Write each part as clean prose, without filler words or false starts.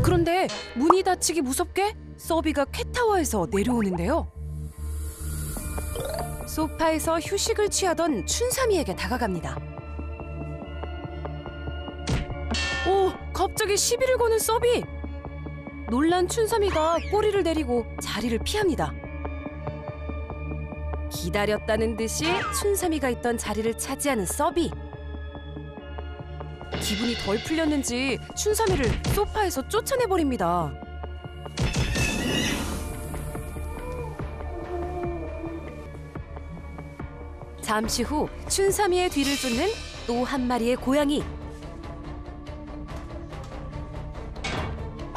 그런데 문이 닫히기 무섭게 서비가 캣타워에서 내려오는데요. 소파에서 휴식을 취하던 춘삼이에게 다가갑니다. 오, 갑자기 시비를 거는 서비! 놀란 춘삼이가 꼬리를 내리고 자리를 피합니다. 기다렸다는 듯이 춘삼이가 있던 자리를 차지하는 서비. 기분이 덜 풀렸는지 춘삼이를 소파에서 쫓아내버립니다. 잠시 후 춘삼이의 뒤를 쫓는 또 한 마리의 고양이.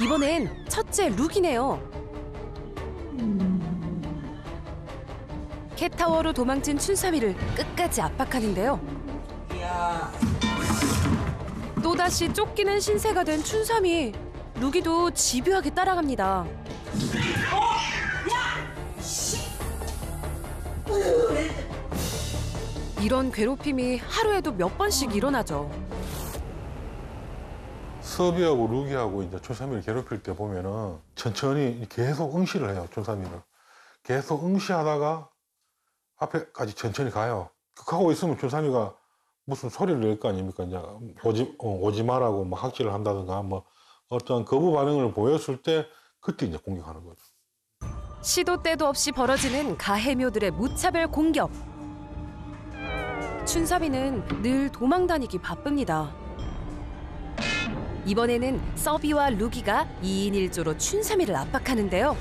이번엔 첫째 룩이네요. 캣타워로 도망친 춘삼이를 끝까지 압박하는데요. 또다시 쫓기는 신세가 된 춘삼이. 룩이도 집요하게 따라갑니다. 이런 괴롭힘이 하루에도 몇 번씩 일어나죠. 서비하고 루기하고 이제 춘삼이를 괴롭힐 때 보면은 천천히 계속 응시를 해요, 춘삼이를. 계속 응시하다가 앞에까지 천천히 가요. 하고 있으면 춘삼이가 무슨 소리를 낼 거 아닙니까? 이제 오지 말라고 뭐 학질을 한다든가 뭐 어떤 거부 반응을 보였을 때 그때 이제 공격하는 거죠. 시도 때도 없이 벌어지는 가해묘들의 무차별 공격. 춘삼이는 늘 도망다니기 바쁩니다. 이번에는 서비와 루기가 2인 1조로 춘삼이를 압박하는데요.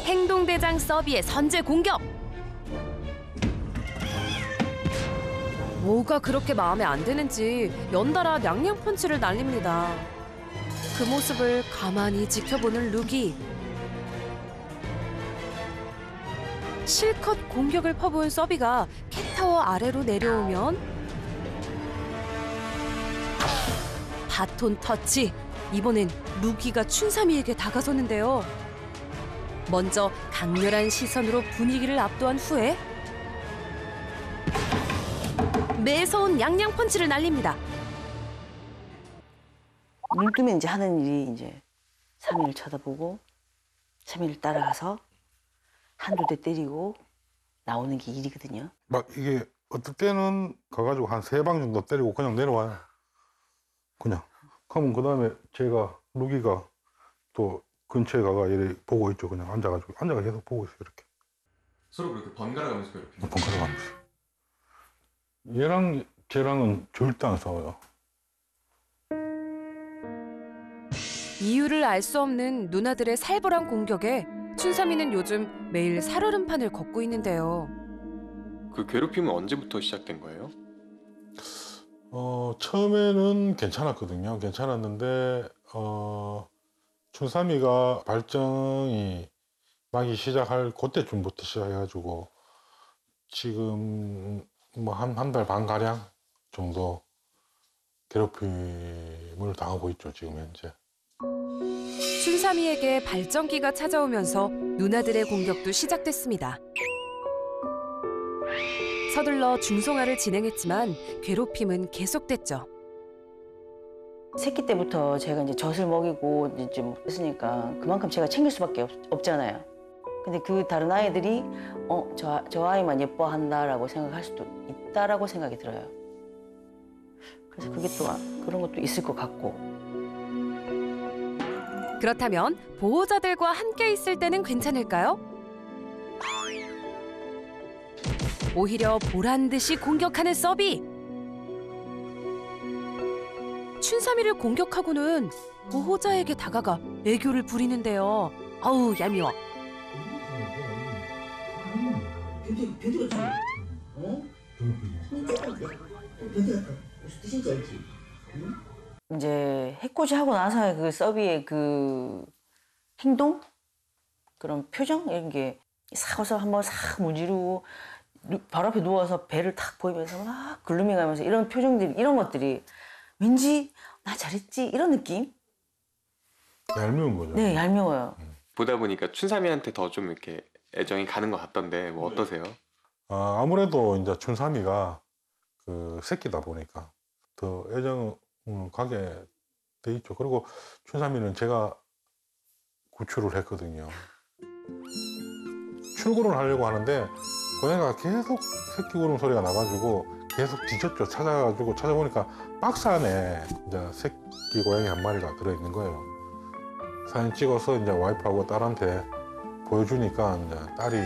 행동대장 서비의 선제 공격! 뭐가 그렇게 마음에 안 드는지 연달아 냥냥펀치를 날립니다. 그 모습을 가만히 지켜보는 루기. 실컷 공격을 퍼부은 서비가 캣타워 아래로 내려오면 바톤 터치. 이번엔 루기가 춘삼이에게 다가섰는데요. 먼저 강렬한 시선으로 분위기를 압도한 후에 매서운 양양 펀치를 날립니다. 눈 뜨면 이제 하는 일이 이제 3일을 쳐다보고 3일을 따라가서 한두 대 때리고 나오는 게 일이거든요. 막 이게 어떨 때는 가가지고 한 3방 정도 때리고 그냥 내려와요. 그냥. 그러면 그다음에 제가 루기가 또 근처에 가가 이렇게 보고 있죠. 그냥 앉아가지고 계속 보고 있어요. 이렇게. 서로 그렇게 번갈아 가면서 괴롭히는 거예요? 번갈아 가면서. 얘랑 쟤랑은 절대 안 싸워요. 이유를 알 수 없는 누나들의 살벌한 공격에 춘삼이는 요즘 매일 살얼음판을 걷고 있는데요. 그 괴롭힘은 언제부터 시작된 거예요? 처음에는 괜찮았거든요. 괜찮았는데 춘삼이가 발정이 나기 시작할 그때쯤부터 시작해가지고 지금 뭐 한 달 반 가량 정도 괴롭힘을 당하고 있죠. 지금 현재. 춘삼이에게 발정기가 찾아오면서 누나들의 공격도 시작됐습니다. 서둘러 중성화를 진행했지만 괴롭힘은 계속됐죠. 새끼 때부터 제가 이제 젖을 먹이고 이제 뭐 했으니까 그만큼 제가 챙길 수밖에 없잖아요. 근데 그 다른 아이들이 저 아이만 예뻐한다라고 생각할 수도 있다라고 생각이 들어요. 그래서 그게 또 그런 것도 있을 것 같고. 그렇다면 보호자들과 함께 있을 때는 괜찮을까요? 오히려 보란 듯이 공격하는 서비. 춘삼이를 공격하고는 보호자에게 다가가 애교를 부리는데요. 아우 얄미워. 이제 해코지 하고 나서의 그 서비의 그 행동, 그런 표정 이런 게 사고서 한번 싹 문지르고 바로 앞에 누워서 배를 탁 보이면서 막 글루밍하면서 이런 표정들이 이런 것들이 왠지 나 잘했지 이런 느낌? 얄미운 거죠. 네, 얄미워요. 보다 보니까 춘삼이한테 더 좀 이렇게 애정이 가는 것 같던데 뭐 어떠세요? 아무래도 이제 춘삼이가 그 새끼다 보니까 더 애정을 가게 돼 있죠. 그리고 춘삼이는 제가 구출을 했거든요. 출근을 하려고 하는데 고양이가 계속 새끼 울음소리가 나가지고 계속 뒤졌죠. 찾아보니까 박스 안에 이제 새끼 고양이 한 마리가 들어있는 거예요. 사진 찍어서 이제 와이프하고 딸한테 보여주니까 이제 딸이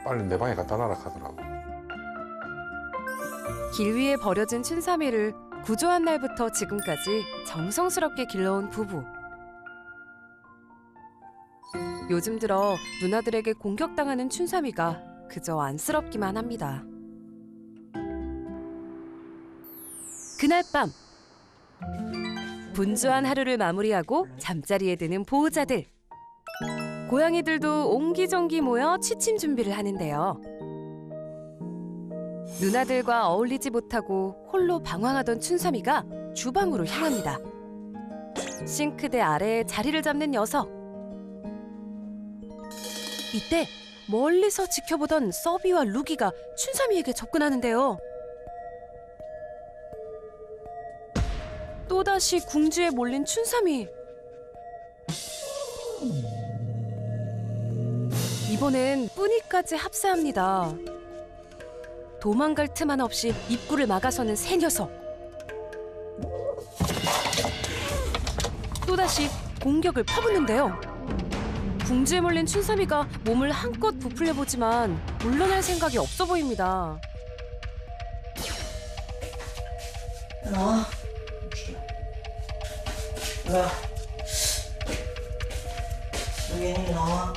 빨리 내 방에 갖다 놔라 하더라고. 길 위에 버려진 춘삼이를 구조한 날부터 지금까지 정성스럽게 길러온 부부. 요즘 들어 누나들에게 공격당하는 춘삼이가 그저 안쓰럽기만 합니다. 그날 밤 분주한 하루를 마무리하고 잠자리에 드는 보호자들. 고양이들도 옹기종기 모여 취침 준비를 하는데요. 누나들과 어울리지 못하고 홀로 방황하던 춘삼이가 주방으로 향합니다. 싱크대 아래에 자리를 잡는 녀석. 이때 멀리서 지켜보던 서비와 루기가 춘삼이에게 접근하는데요. 또다시 궁지에 몰린 춘삼이. 이번엔 뿌니까지 합세합니다. 도망갈 틈만 없이 입구를 막아서는 새 녀석. 또다시 공격을 퍼붓는데요. 궁지에 몰린 춘삼이가 몸을 한껏 부풀려보지만 물러날 생각이 없어 보입니다. 나와. 야. 여기 나와.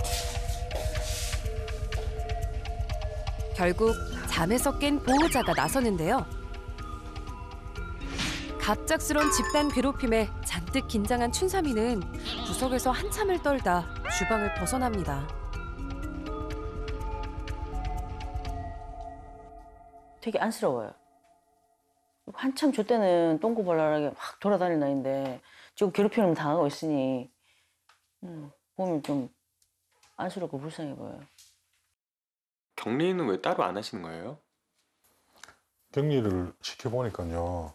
결국 잠에서 깬 보호자가 나서는데요. 갑작스런 집단 괴롭힘에 잔뜩 긴장한 춘삼이는 구석에서 한참을 떨다 주방을 벗어납니다. 되게 안쓰러워요. 한참 저 때는 똥꼬발랄하게 막 돌아다닐 나이인데 지금 괴롭힘을 당하고 있으니 보면 좀 안쓰럽고 불쌍해 보여요. 격리는 왜 따로 안 하시는 거예요? 격리를 시켜보니까요.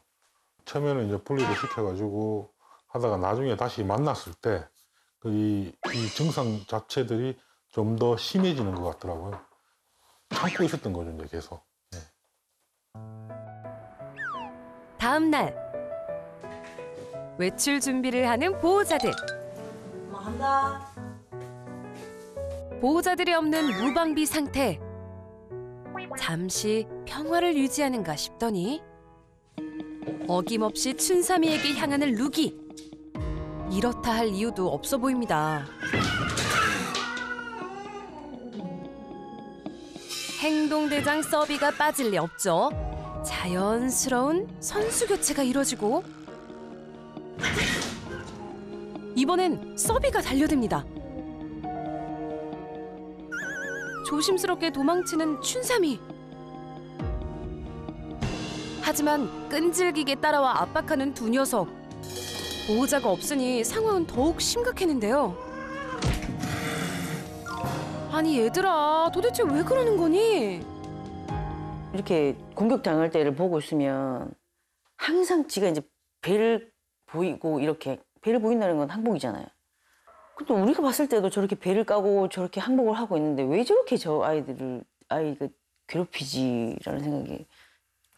처음에는 이제 분리를 시켜가지고 하다가 나중에 다시 만났을 때 이 증상 자체들이 좀 더 심해지는 것 같더라고요. 참고 있었던 거죠, 이제 계속. 네. 다음 날 외출 준비를 하는 보호자들. 한다. 보호자들이 없는 무방비 상태. 잠시 평화를 유지하는가 싶더니 어김없이 춘삼이에게 향하는 루기. 이렇다 할 이유도 없어 보입니다. 행동대장 서비가 빠질 리 없죠. 자연스러운 선수 교체가 이뤄지고 이번엔 서비가 달려듭니다. 조심스럽게 도망치는 춘삼이. 하지만 끈질기게 따라와 압박하는 두 녀석. 보호자가 없으니 상황은 더욱 심각했는데요. 아니 얘들아, 도대체 왜 그러는 거니? 이렇게 공격당할 때를 보고 있으면 항상 지가 이제 배를 보이고 이렇게 배를 보인다는 건 항복이잖아요. 근데 우리가 봤을 때도 저렇게 배를 까고 저렇게 항복을 하고 있는데 왜 저렇게 저 아이가 괴롭히지라는 생각이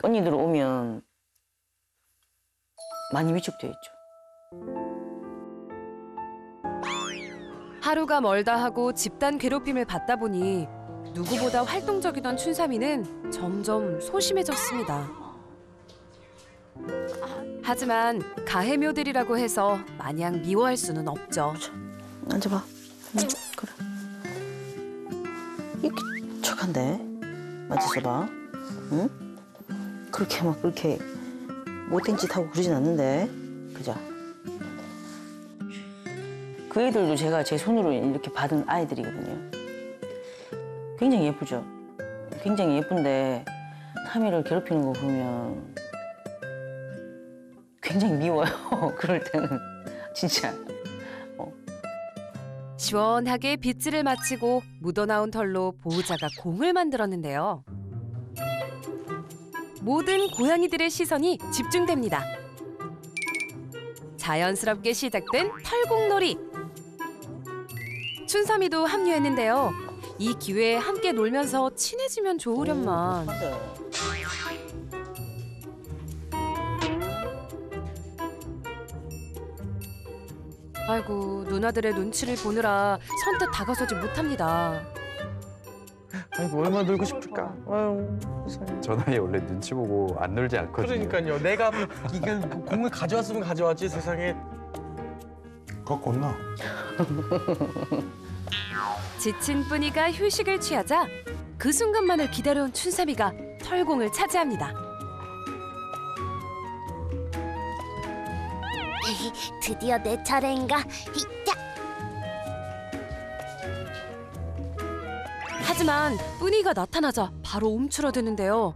언니들 오면 많이 위축되어 있죠. 하루가 멀다 하고 집단 괴롭힘을 받다 보니 누구보다 활동적이던 춘삼이는 점점 소심해졌습니다. 하지만 가해묘들이라고 해서 마냥 미워할 수는 없죠. 앉아봐. 그래. 이렇게 척한데? 만져봐. 응? 그렇게 막 그렇게 못된 짓 하고 그러진 않는데. 그죠? 그 애들도 제가 제 손으로 이렇게 받은 아이들이거든요. 굉장히 예쁘죠? 굉장히 예쁜데 삼이를 괴롭히는 거 보면 굉장히 미워요. 그럴 때는 진짜. 시원하게 빗질을 마치고 묻어나온 털로 보호자가 공을 만들었는데요. 모든 고양이들의 시선이 집중됩니다. 자연스럽게 시작된 털국놀이. 춘삼이도 합류했는데요. 이 기회에 함께 놀면서 친해지면 좋으련만. 맞아요. 아이고, 누나들의 눈치를 보느라 선뜻 다가서지 못합니다. 아이고 얼마나 놀고 싶을까. 아유, 세상에. 저 나이에 원래 눈치 보고 안 놀지 않거든요. 그러니까요. 내가 이게 공을 가져왔으면 가져왔지 세상에. 갖고 온나? 지친 뿌니가 휴식을 취하자 그 순간만을 기다려온 춘삼이가 털공을 차지합니다. 드디어 내 차례인가? 히짜! 하지만 뿌니가 나타나자 바로 움츠러드는데요.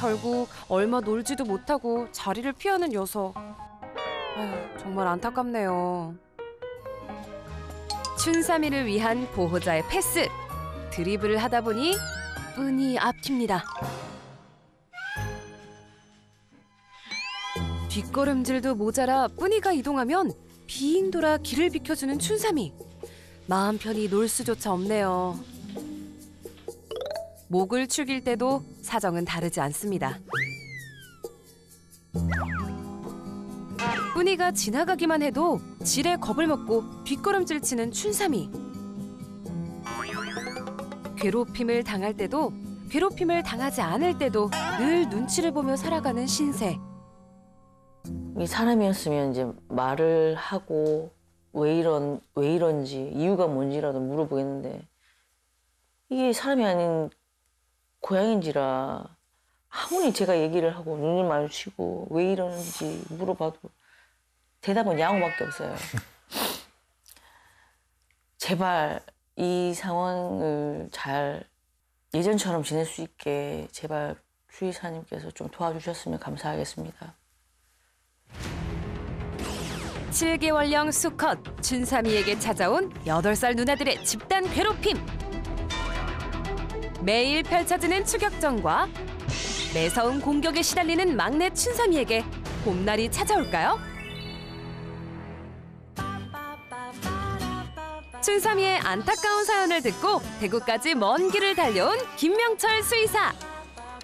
결국 얼마 놀지도 못하고 자리를 피하는 녀석. 아휴, 정말 안타깝네요. 춘삼이를 위한 보호자의 패스. 드리블을 하다 보니 뿌니 앞집니다. 뒷걸음질도 모자라 뿌니가 이동하면 빙 돌아 길을 비켜주는 춘삼이. 마음 편히 놀 수조차 없네요. 목을 축일 때도 사정은 다르지 않습니다. 뿌니가 지나가기만 해도 지레 겁을 먹고 뒷걸음질 치는 춘삼이. 괴롭힘을 당할 때도 괴롭힘을 당하지 않을 때도 늘 눈치를 보며 살아가는 신세. 이 사람이었으면 이제 말을 하고 왜 이런지 이유가 뭔지라도 물어보겠는데 이게 사람이 아닌 고양인지라 아무리 제가 얘기를 하고 눈을 마주치고 왜 이러는지 물어봐도 대답은 야옹밖에 없어요. 제발 이 상황을 잘 예전처럼 지낼 수 있게 제발 수의사님께서 좀 도와주셨으면 감사하겠습니다. 7개월령 수컷 춘삼이에게 찾아온 8살 누나들의 집단 괴롭힘. 매일 펼쳐지는 추격전과 매서운 공격에 시달리는 막내 춘삼이에게 봄날이 찾아올까요? 춘삼이의 안타까운 사연을 듣고 대구까지 먼 길을 달려온 김명철 수의사.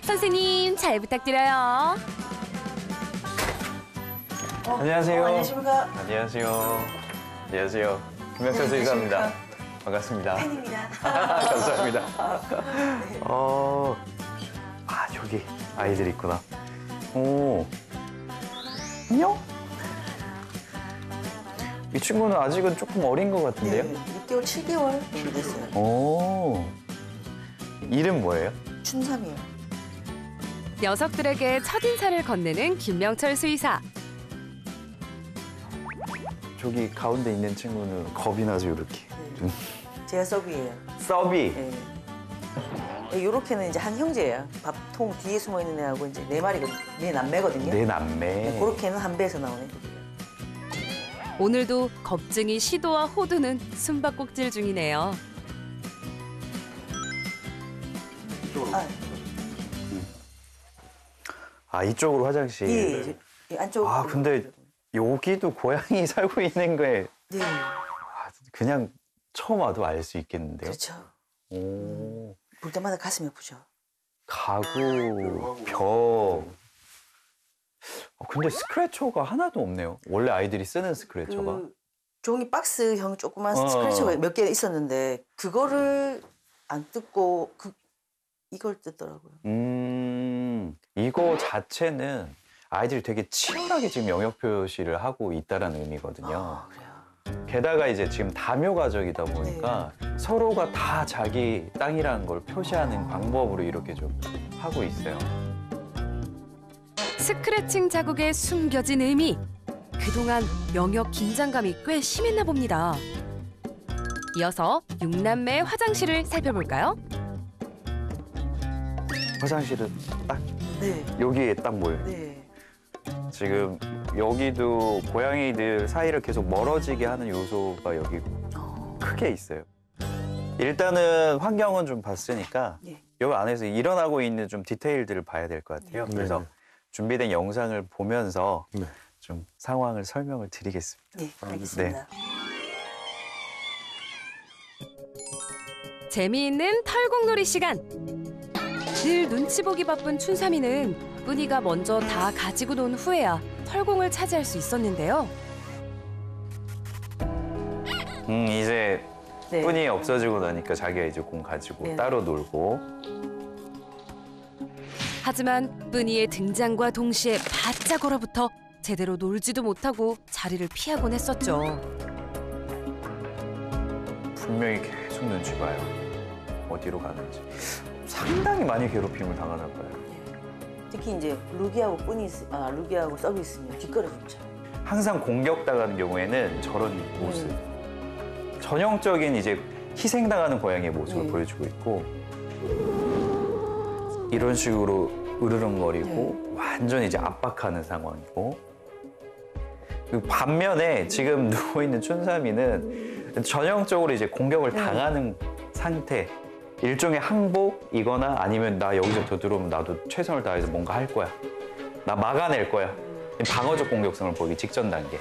선생님 잘 부탁드려요. 안녕하세요. 안녕하십니까. 안녕하세요. 안녕하세요. 김명철 수의사입니다. 반갑습니다. 팬입니다. 감사합니다. 저기 아이들 있구나. 오, 안녕? 이 친구는 아직은 조금 어린 것 같은데요? 네, 6개월, 7개월 정도 됐어요. 오, 이름 뭐예요? 춘삼이요. 녀석들에게 첫인사를 건네는 김명철 수의사. 저기 가운데 있는 친구는 겁이 나죠, 이렇게. 네. 제가 서비예요. 서비. 네. 요렇게는 이제 한 형제예요. 밥통 뒤에 숨어 있는 애하고 이제 네 마리거든요. 네 남매거든요. 내 남매. 네, 그렇게는 한 배에서 나오는 애들이에요. 오늘도 겁쟁이 시도와 호두는 숨바꼭질 중이네요. 이쪽으로 화장실. 예, 안쪽. 근데 여기도 고양이 살고 있는 거에 네, 그냥 처음 와도 알 수 있겠는데요? 그렇죠. 오, 볼 때마다 가슴이 아프죠. 가구, 벽. 근데 스크래쳐가 하나도 없네요. 원래 아이들이 쓰는 스크래쳐가. 그 종이 박스형 조그만 어. 스크래쳐가 몇 개 있었는데 그거를 안 뜯고 이걸 뜯더라고요. 이거 자체는 아이들이 되게 치열하게 지금 영역 표시를 하고 있다라는 의미거든요. 아, 그래요. 게다가 이제 지금 다묘 가족이다 보니까 서로가 다 자기 땅이라는 걸 표시하는 방법으로 이렇게 좀 하고 있어요. 스크래칭 자국에 숨겨진 의미. 그동안 영역 긴장감이 꽤 심했나 봅니다. 이어서 6남매의 화장실을 살펴볼까요? 화장실은 딱 네, 여기에 딱 보여요. 네. 지금 여기도 고양이들 사이를 계속 멀어지게 하는 요소가 여기 크게 있어요. 일단은 환경은 좀 봤으니까 네. 여기 안에서 일어나고 있는 좀 디테일들을 봐야 될 것 같아요. 그래서 준비된 영상을 보면서 네. 좀 상황을 설명을 드리겠습니다. 네, 알겠습니다. 재미있는 털국놀이 시간. 늘 눈치 보기 바쁜 춘삼이는 뿌니가 먼저 다 가지고 논 후에야 털공을 차지할 수 있었는데요. 이제 네. 꾼이 없어지고 나니까 자기가 이제 공 가지고 네. 따로 놀고. 하지만 뿌니의 등장과 동시에 바짝 얼어붙어 제대로 놀지도 못하고 자리를 피하곤 했었죠. 분명히 계속 눈치 봐요. 어디로 가는지. 상당히 많이 괴롭힘을 당하나 봐요. 특히 이제 루기하고 썩이 있으면 뒷걸음 붙죠. 항상 공격당하는 경우에는 저런 모습. 전형적인 이제 희생당하는 고양이의 모습을 보여주고 있고 이런 식으로 으르렁거리고 완전 이제 압박하는 상황이고 그리고 반면에 지금 누워있는 춘삼이는 전형적으로 이제 공격을 당하는 상태 일종의 항복이거나 아니면 나 여기서 더 들어오면 나도 최선을 다해서 뭔가 할 거야 나 막아낼 거야 방어적 공격성을 보이기 직전 단계.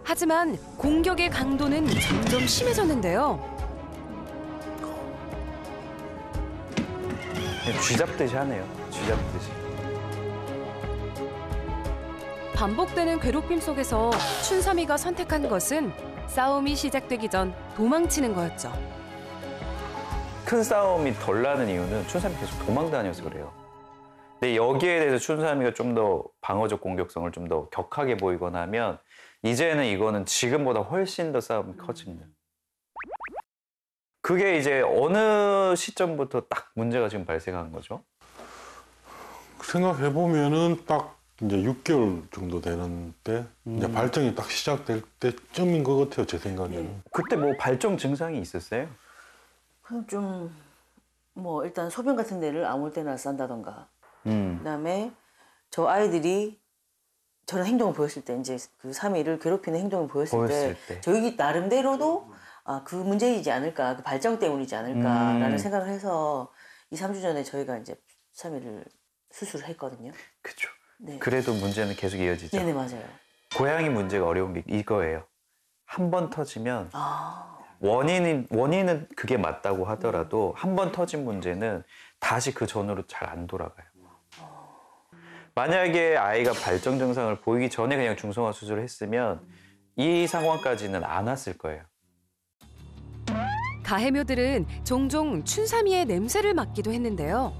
하지만 공격의 강도는 점점 심해졌는데요. 쥐잡듯이 하네요. 쥐잡듯이. 반복되는 괴롭힘 속에서 춘삼이가 선택한 것은 싸움이 시작되기 전 도망치는 거였죠. 큰 싸움이 덜 나는 이유는 춘삼이 계속 도망다녀서 그래요. 근데 여기에 대해서 춘삼이가 좀 더 방어적 공격성을 좀 더 격하게 보이거나 하면 이제는 이거는 지금보다 훨씬 더 싸움이 커집니다. 그게 이제 어느 시점부터 딱 문제가 지금 발생한 거죠? 생각해보면은 딱 이제 6개월 정도 되는 때 이제 발정이 딱 시작될 때쯤인 것 같아요, 제 생각에는. 그때 뭐 발정 증상이 있었어요? 그럼 좀 뭐 일단 소변 같은 데를 아무 때나 싼다던가 그다음에 저 아이들이 저런 행동을 보였을 때 이제 그 3일을 괴롭히는 행동을 보였을 때 저희 나름대로도 그 문제이지 않을까 그 발정 때문이지 않을까라는 생각을 해서 2, 3주 전에 저희가 이제 3일을 수술을 했거든요. 그렇죠. 네. 그래도 문제는 계속 이어지죠. 네네 맞아요. 고양이 문제가 어려운 게 이거예요. 한 번 터지면 원인은 그게 맞다고 하더라도 한 번 터진 문제는 다시 그 전으로 잘 안 돌아가요. 만약에 아이가 발정 증상을 보이기 전에 그냥 중성화 수술을 했으면 이 상황까지는 안 왔을 거예요. 가해묘들은 종종 춘삼이의 냄새를 맡기도 했는데요.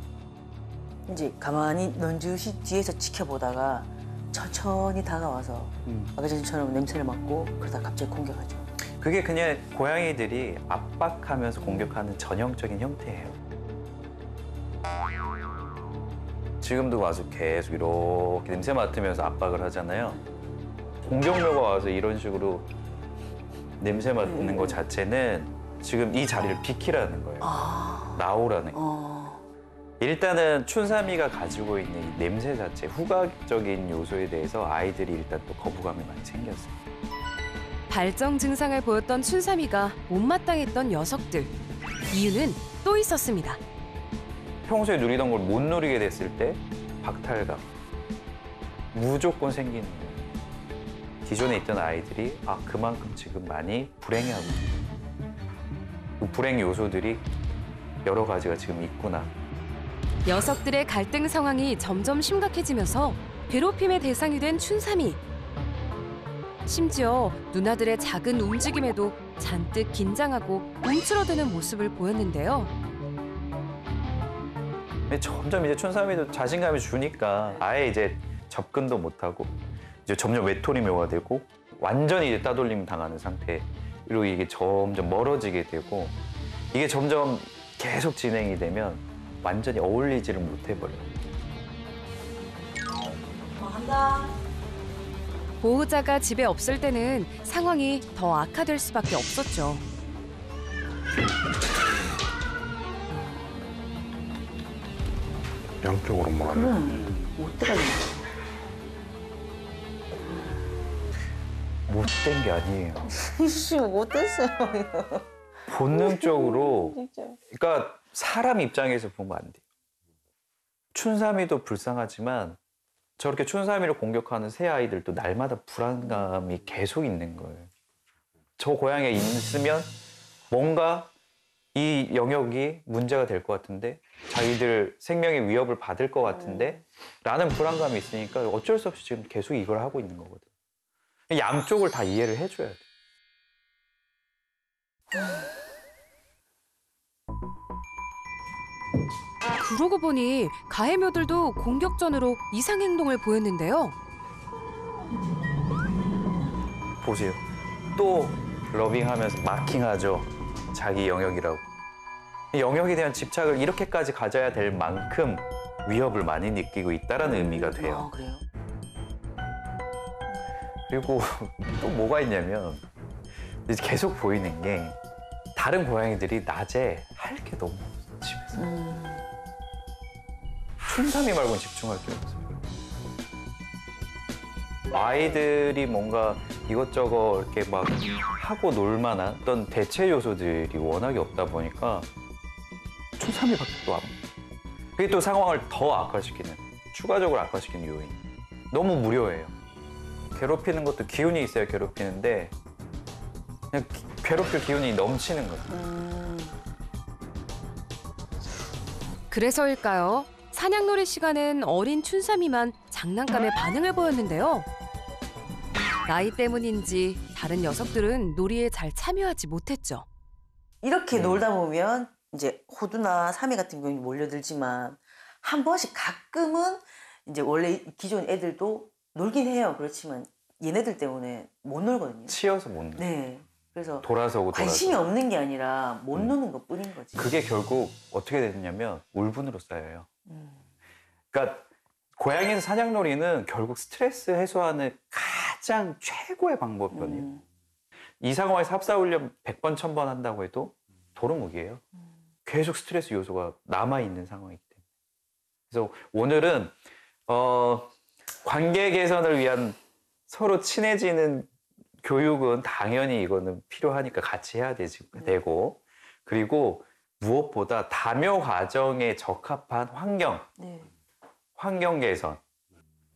이제 가만히 넌지시 뒤에서 지켜보다가 천천히 다가와서 아까 전처럼 냄새를 맡고 그러다 갑자기 공격하죠. 그게 그냥 고양이들이 압박하면서 공격하는 전형적인 형태예요. 지금도 와서 계속 이렇게 냄새 맡으면서 압박을 하잖아요. 공격묘가 와서 이런 식으로 냄새 맡는 것 자체는 지금 이 자리를 비키라는 거예요. 나오라는 거예요. 일단은 춘삼이가 가지고 있는 이 냄새 자체, 후각적인 요소에 대해서 아이들이 일단 또 거부감이 많이 생겼어요. 발정 증상을 보였던 춘삼이가 못마땅했던 녀석들. 이유는 또 있었습니다. 평소에 누리던 걸 못 누리게 됐을 때 박탈감. 무조건 생기는 거예요. 기존에 있던 아이들이 그만큼 지금 많이 불행해하고 있구나. 그 불행 요소들이 여러 가지가 지금 있구나. 녀석들의 갈등 상황이 점점 심각해지면서 괴롭힘의 대상이 된 춘삼이. 심지어 누나들의 작은 움직임에도 잔뜩 긴장하고 움츠러드는 모습을 보였는데요. 근데 점점 이제 춘삼이도 자신감이 주니까 아예 이제 접근도 못하고 이제 점점 외톨이 묘가 되고 완전히 이제 따돌림 당하는 상태로 이게 점점 멀어지게 되고 이게 점점 계속 진행이 되면 완전히 어울리지를 못해버려요. 한다. 보호자가 집에 없을 때는 상황이 더 악화될 수밖에 없었죠. 양쪽으로 몰아내. 못 들어가요. 못된 게 아니에요. 씨, 못됐어요. 본능적으로 진짜. 그러니까 사람 입장에서 보면 안 돼요. 춘삼이도 불쌍하지만 저렇게 춘삼이를 공격하는 새 아이들도 날마다 불안감이 계속 있는 거예요. 저 고향에 있으면 뭔가 이 영역이 문제가 될 것 같은데, 자기들 생명의 위협을 받을 것 같은데 라는 불안감이 있으니까 어쩔 수 없이 지금 계속 이걸 하고 있는 거거든. 양쪽을 다 이해를 해줘야 돼. 그러고 보니 가해묘들도 공격전으로 이상 행동을 보였는데요. 보세요. 또 러빙하면서 마킹하죠. 자기 영역이라고. 이 영역에 대한 집착을 이렇게까지 가져야 될 만큼 위협을 많이 느끼고 있다는 의미가 돼요. 그래요? 그리고 또 뭐가 있냐면 이제 계속 보이는 게 다른 고양이들이 낮에 할 게 너무 없어, 집에서. 춘삼이 말고는 집중할 게 없어요. 아이들이 뭔가 이것저것 이렇게 막 하고 놀 만한 어떤 대체 요소들이 워낙에 없다 보니까 춘삼이밖에 또 안. 그게 또 상황을 더 악화시키는, 추가적으로 악화시키는 요인. 너무 무료해요. 괴롭히는 것도 기운이 있어야 괴롭히는데 그냥 괴롭힐 기운이 넘치는 거예요. 그래서일까요? 사냥놀이 시간엔 어린 춘삼이만 장난감에 반응을 보였는데요. 나이 때문인지 다른 녀석들은 놀이에 잘 참여하지 못했죠. 이렇게 놀다 보면 이제 호두나 삼이 같은 경우는 몰려들지만 한 번씩 가끔은 이제 원래 기존 애들도 놀긴 해요. 그렇지만 얘네들 때문에 못 놀거든요. 치여서 못 놀. 네. 그래서 돌아서고 관심이 없는 게 아니라 못 노는 것 뿐인 거지. 그게 결국 어떻게 되느냐면 울분으로 쌓여요. 그러니까 고양이에서 사냥놀이는 결국 스트레스 해소하는 가장 최고의 방법이거든요. 이 상황에서 합사훈련 100번, 1000번 한다고 해도 도루묵이에요. 계속 스트레스 요소가 남아있는 상황이기 때문에. 그래서 오늘은 관계 개선을 위한 서로 친해지는 교육은 당연히 이거는 필요하니까 같이 해야 되고, 그리고 무엇보다 다묘 과정에 적합한 환경, 환경 개선.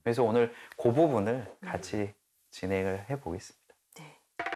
그래서 오늘 그 부분을 같이 진행을 해보겠습니다.